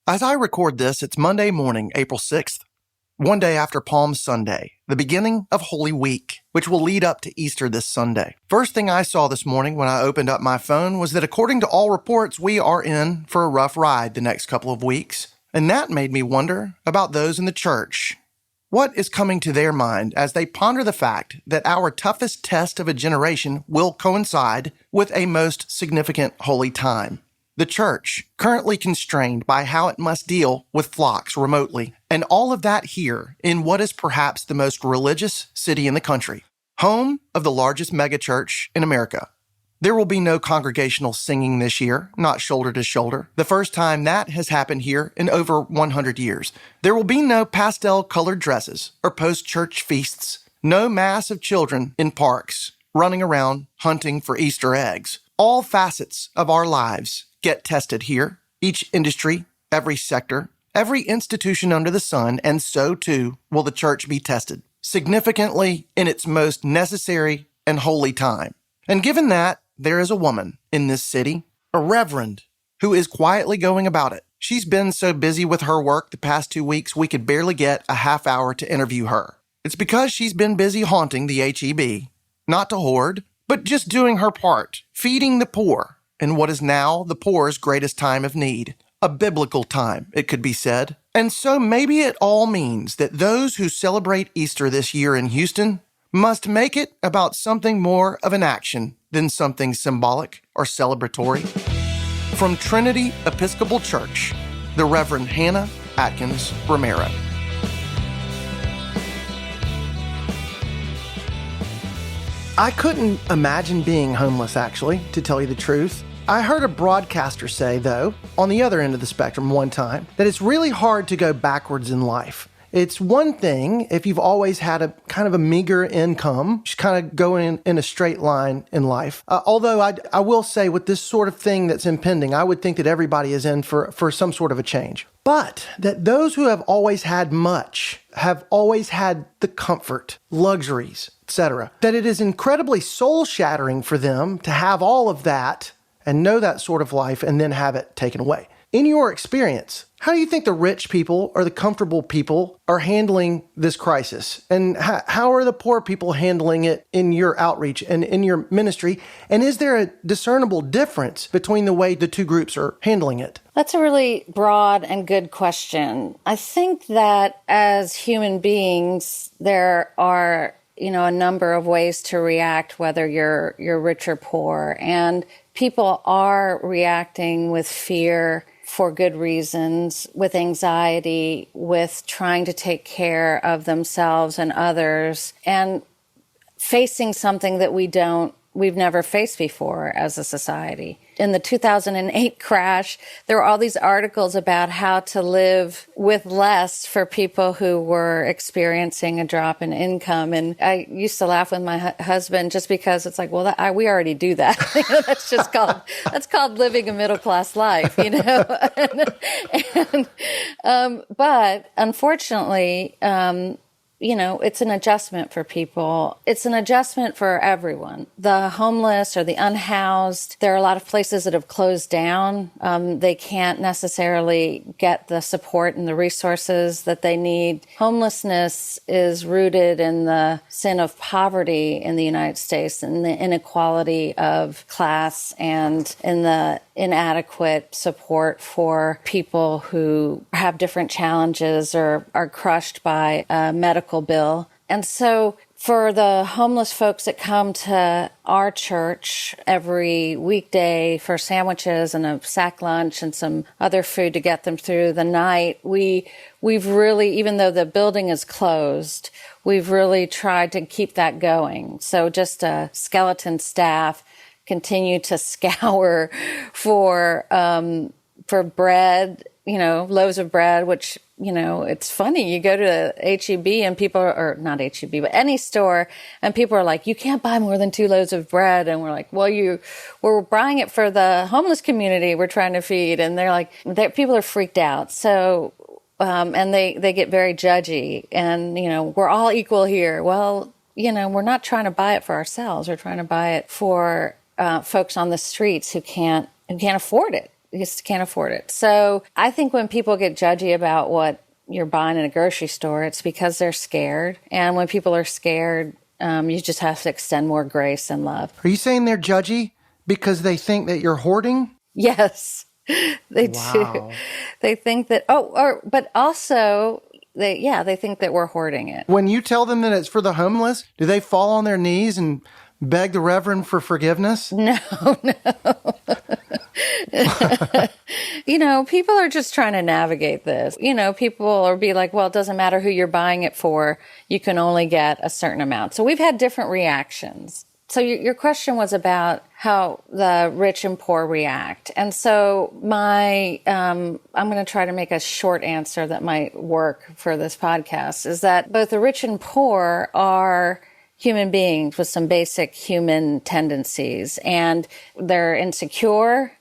As I record this, it's Monday morning, April 6th, one day after Palm Sunday, the beginning of Holy Week, which will lead up to Easter this Sunday. First thing I saw this morning when I opened up my phone was that according to all reports, we are in for a rough ride the next couple of weeks. And that made me wonder about those in the church. What is coming to their mind as they ponder the fact that our toughest test of a generation will coincide with a most significant holy time? The church, currently constrained by how it must deal with flocks remotely, and all of that here in what is perhaps the most religious city in the country, home of the largest megachurch in America. There will be no congregational singing this year, not shoulder to shoulder, the first time that has happened here in over 100 years. There will be no pastel-colored dresses or post-church feasts, no mass of children in parks running around hunting for Easter eggs. All facets of our lives get tested here, each industry, every sector, every institution under the sun, and so too will the church be tested, significantly in its most necessary and holy time. And given that, there is a woman in this city, a reverend, who is quietly going about it. She's been so busy with her work the past 2 weeks, we could barely get a half hour to interview her. It's because she's been busy haunting the HEB, not to hoard, but just doing her part, feeding the poor, in what is now the poor's greatest time of need. A biblical time, it could be said. And so maybe it all means that those who celebrate Easter this year in Houston must make it about something more of an action than something symbolic or celebratory. From Trinity Episcopal Church, the Reverend Hannah Atkins Romero. I couldn't imagine being homeless, actually, to tell you the truth. I heard a broadcaster say, though, on the other end of the spectrum one time, that it's really hard to go backwards in life. It's one thing if you've always had a kind of a meager income, just kind of going in a straight line in life. Although I will say with this sort of thing that's impending, I would think that everybody is in for some sort of a change. But that those who have always had much have always had the comfort, luxuries, etc. That it is incredibly soul-shattering for them to have all of that and know that sort of life and then have it taken away. In your experience, how do you think the rich people or the comfortable people are handling this crisis? And how are the poor people handling it in your outreach and in your ministry? And is there a discernible difference between the way the two groups are handling it? That's a really broad and good question. I think that as human beings, there are, a number of ways to react, whether you're rich or poor. And people are reacting with fear for good reasons, with anxiety, with trying to take care of themselves and others, and facing something that we've never faced before as a society. In the 2008 crash, there were all these articles about how to live with less for people who were experiencing a drop in income. And I used to laugh with my husband just because it's like, well, we already do that. That's called living a middle class life, but unfortunately, it's an adjustment for people. It's an adjustment for everyone. The homeless or the unhoused, there are a lot of places that have closed down. They can't necessarily get the support and the resources that they need. Homelessness is rooted in the sin of poverty in the United States and the inequality of class and in the inadequate support for people who have different challenges or are crushed by a medical bill. And so for the homeless folks that come to our church every weekday for sandwiches and a sack lunch and some other food to get them through the night, we've really, even though the building is closed, we've really tried to keep that going. So just a skeleton staff continue to scour for bread, loaves of bread, which, it's funny. You go to HEB and people or not HEB, but any store, and people are like, you can't buy more than 2 loaves of bread. And we're like, well, we're buying it for the homeless community we're trying to feed. And they're like, people are freaked out. So, and they get very judgy and, we're all equal here. Well, we're not trying to buy it for ourselves. We're trying to buy it for folks on the streets who can't afford it. You just can't afford it. So I think when people get judgy about what you're buying in a grocery store, it's because they're scared. And when people are scared, you just have to extend more grace and love. Are you saying they're judgy because they think that you're hoarding? Yes, they do. They think that, but also they think that we're hoarding it. When you tell them that it's for the homeless, do they fall on their knees and beg the Reverend for forgiveness? No. People are just trying to navigate this. People are be like, well, it doesn't matter who you're buying it for. You can only get a certain amount. So we've had different reactions. So your question was about how the rich and poor react. And so I'm going to try to make a short answer that might work for this podcast, is that both the rich and poor are human beings with some basic human tendencies, and they're insecure.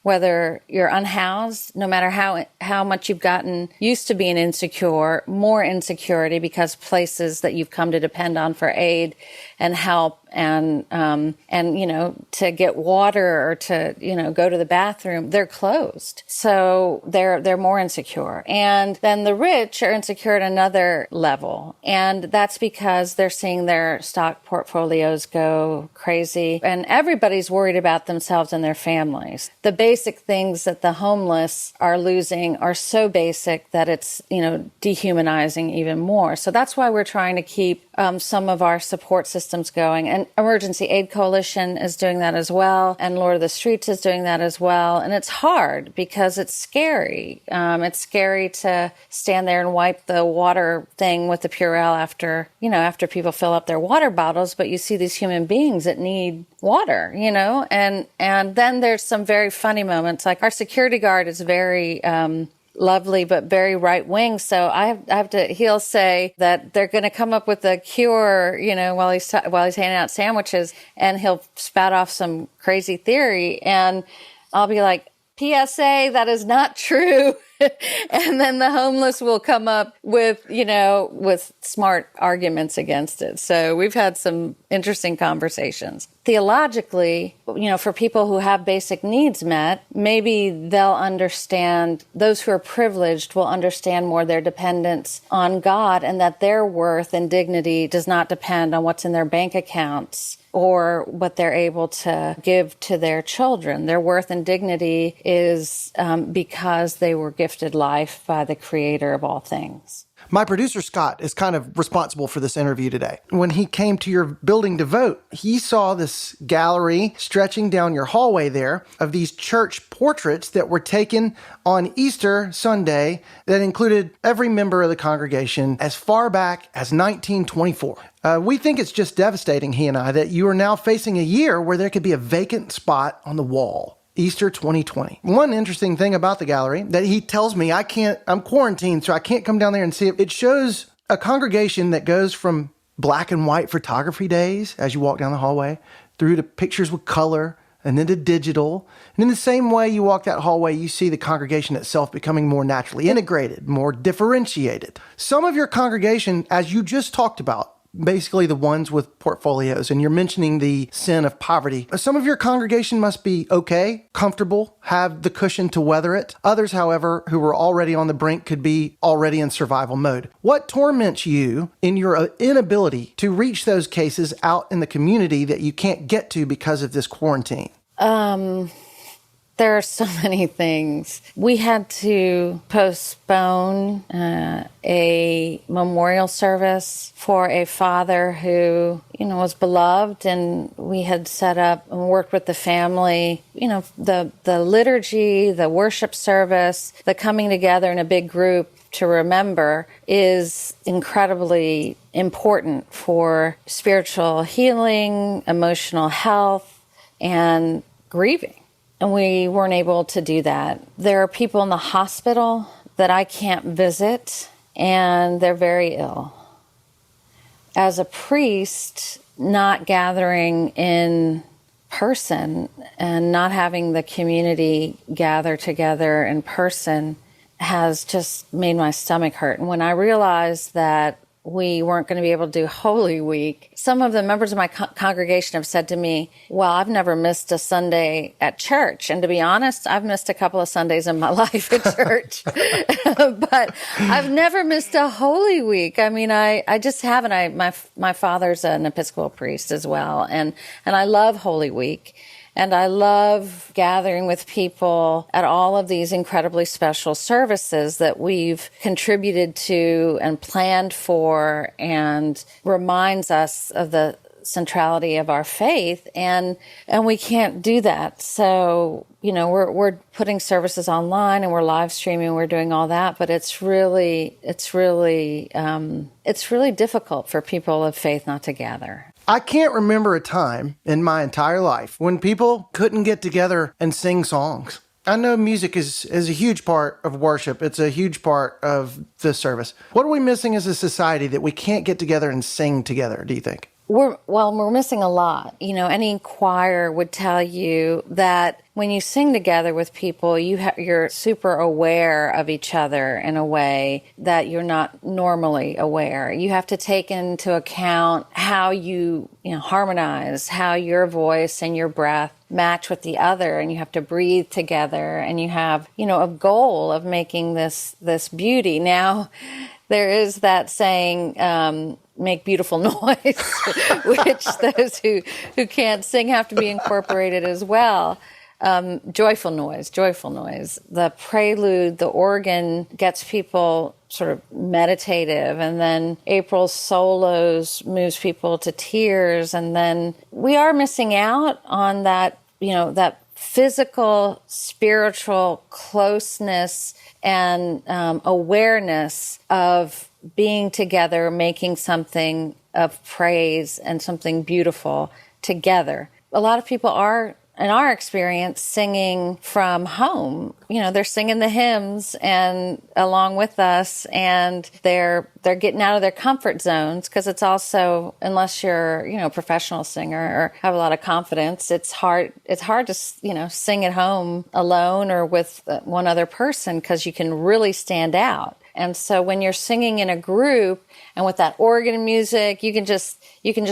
Whether you're unhoused, no matter how much you've gotten used to being insecure, more insecurity because places that you've come to depend on for aid and help and to get water or to go to the bathroom, they're closed. So they're more insecure. And then the rich are insecure at another level, and that's because they're seeing their stock portfolios go crazy, and everybody's worried about themselves and their families. The basic things that the homeless are losing are so basic that it's dehumanizing even more. So that's why we're trying to keep some of our support systems going. And Emergency Aid Coalition is doing that as well. And Lord of the Streets is doing that as well. And it's hard because it's scary. It's scary to stand there and wipe the water thing with the Purell after people fill up their water bottles. But you see these human beings that need water, and then there's some very funny moments. Like our security guard is very, lovely, but very right wing. So he'll say that they're going to come up with a cure, while he's handing out sandwiches, and he'll spout off some crazy theory. And I'll be like, PSA, that is not true. And then the homeless will come up with smart arguments against it. So we've had some interesting conversations. Theologically, for people who have basic needs met, maybe they'll understand, those who are privileged will understand more their dependence on God, and that their worth and dignity does not depend on what's in their bank accounts or what they're able to give to their children. Their worth and dignity is because they were gifted life by the Creator of all things. My producer, Scott, is kind of responsible for this interview today. When he came to your building to vote, he saw this gallery stretching down your hallway there of these church portraits that were taken on Easter Sunday that included every member of the congregation as far back as 1924. We think it's just devastating, he and I, that you are now facing a year where there could be a vacant spot on the wall. Easter 2020. One interesting thing about the gallery that he tells me I'm quarantined, so I can't come down there and see it. It shows a congregation that goes from black and white photography days as you walk down the hallway through to pictures with color and then to digital. And in the same way you walk that hallway, you see the congregation itself becoming more naturally integrated, more differentiated. Some of your congregation, as you just talked about, basically the ones with portfolios, and you're mentioning the sin of poverty. Some of your congregation must be okay, comfortable, have the cushion to weather it. Others, however, who were already on the brink could be already in survival mode. What torments you in your inability to reach those cases out in the community that you can't get to because of this quarantine? There are so many things. We had to postpone a memorial service for a father who, was beloved, and we had set up and worked with the family, the liturgy, the worship service, the coming together in a big group to remember is incredibly important for spiritual healing, emotional health, and grieving. And we weren't able to do that. There are people in the hospital that I can't visit, and they're very ill. As a priest, not gathering in person and not having the community gather together in person has just made my stomach hurt. And when I realized that we weren't going to be able to do Holy Week, some of the members of my congregation have said to me, well, I've never missed a Sunday at church. And to be honest, I've missed a couple of Sundays in my life at church, but I've never missed a Holy Week. I mean, I just haven't. My father's an Episcopal priest as well. And I love Holy Week. And I love gathering with people at all of these incredibly special services that we've contributed to and planned for, and reminds us of the centrality of our faith. And we can't do that. So, we're putting services online and we're live streaming, we're doing all that, but it's really difficult for people of faith not to gather. I can't remember a time in my entire life when people couldn't get together and sing songs. I know music is a huge part of worship. It's a huge part of the service. What are we missing as a society that we can't get together and sing together, do you think? We're missing a lot. Any choir would tell you that when you sing together with people, you're super aware of each other in a way that you're not normally aware. You have to take into account how you harmonize, how your voice and your breath match with the other, and you have to breathe together, and you have, a goal of making this beauty. Now, there is that saying, make beautiful noise, which those who can't sing have to be incorporated as well. Joyful noise. The prelude, the organ gets people sort of meditative, and then April's solos moves people to tears, and then we are missing out on that, that physical, spiritual closeness and awareness of being together, making something of praise and something beautiful together. A lot of people are, in our experience, singing from home. They're singing the hymns and along with us, and they're getting out of their comfort zones, because it's also, unless you're, a professional singer or have a lot of confidence, it's hard to, sing at home alone or with one other person, because you can really stand out. And so when you're singing in a group and with that organ music, you can just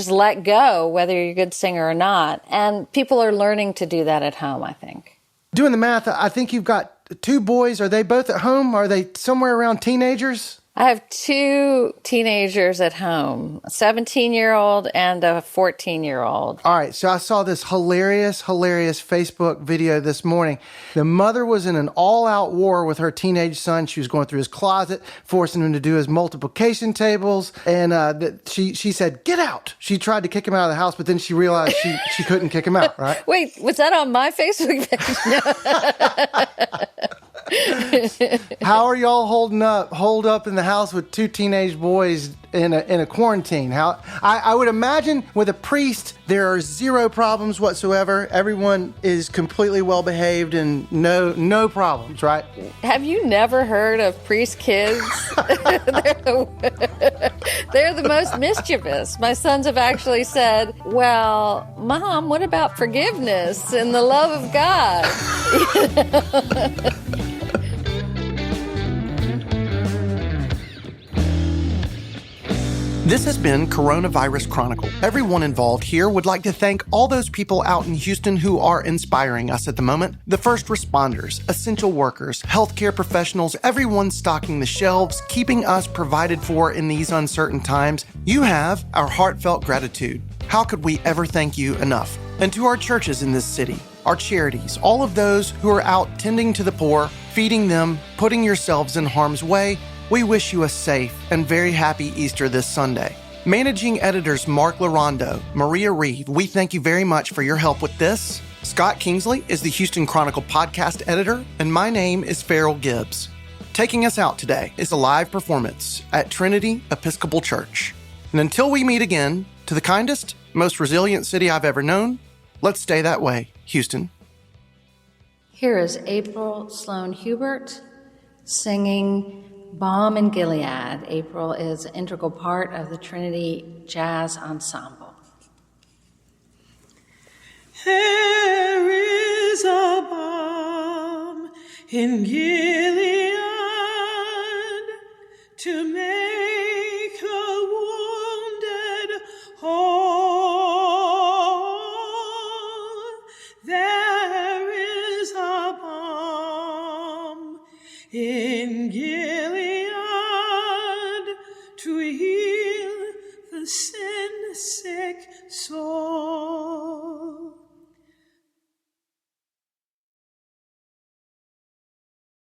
let go, whether you're a good singer or not. And people are learning to do that at home, I think. Doing the math, I think you've got 2 boys. Are they both at home? Are they somewhere around teenagers? I have 2 teenagers at home, a 17-year-old and a 14-year-old. All right, so I saw this hilarious Facebook video this morning. The mother was in an all-out war with her teenage son. She was going through his closet, forcing him to do his multiplication tables, and she said, "Get out!" She tried to kick him out of the house, but then she realized she couldn't kick him out, right? Wait, was that on my Facebook page? How are y'all holed up in the house with 2 teenage boys in a quarantine? How I would imagine with a priest there are 0 problems whatsoever. Everyone is completely well behaved and no problems, right? Have you never heard of priest kids? They're the most mischievous. My sons have actually said, "Well, Mom, what about forgiveness and the love of God?" This has been Coronavirus Chronicle. Everyone involved here would like to thank all those people out in Houston who are inspiring us at the moment. The first responders, essential workers, healthcare professionals, everyone stocking the shelves, keeping us provided for in these uncertain times. You have our heartfelt gratitude. How could we ever thank you enough? And to our churches in this city, our charities, all of those who are out tending to the poor, feeding them, putting yourselves in harm's way, we wish you a safe and very happy Easter this Sunday. Managing editors Mark Larondo, Maria Reeve, we thank you very much for your help with this. Scott Kingsley is the Houston Chronicle podcast editor, and my name is Farrell Gibbs. Taking us out today is a live performance at Trinity Episcopal Church. And until we meet again, to the kindest, most resilient city I've ever known, let's stay that way, Houston. Here is April Sloan-Hubert singing Balm in Gilead. April is an integral part of the Trinity Jazz Ensemble. There is a balm in Gilead to make the to heal the sin-sick soul.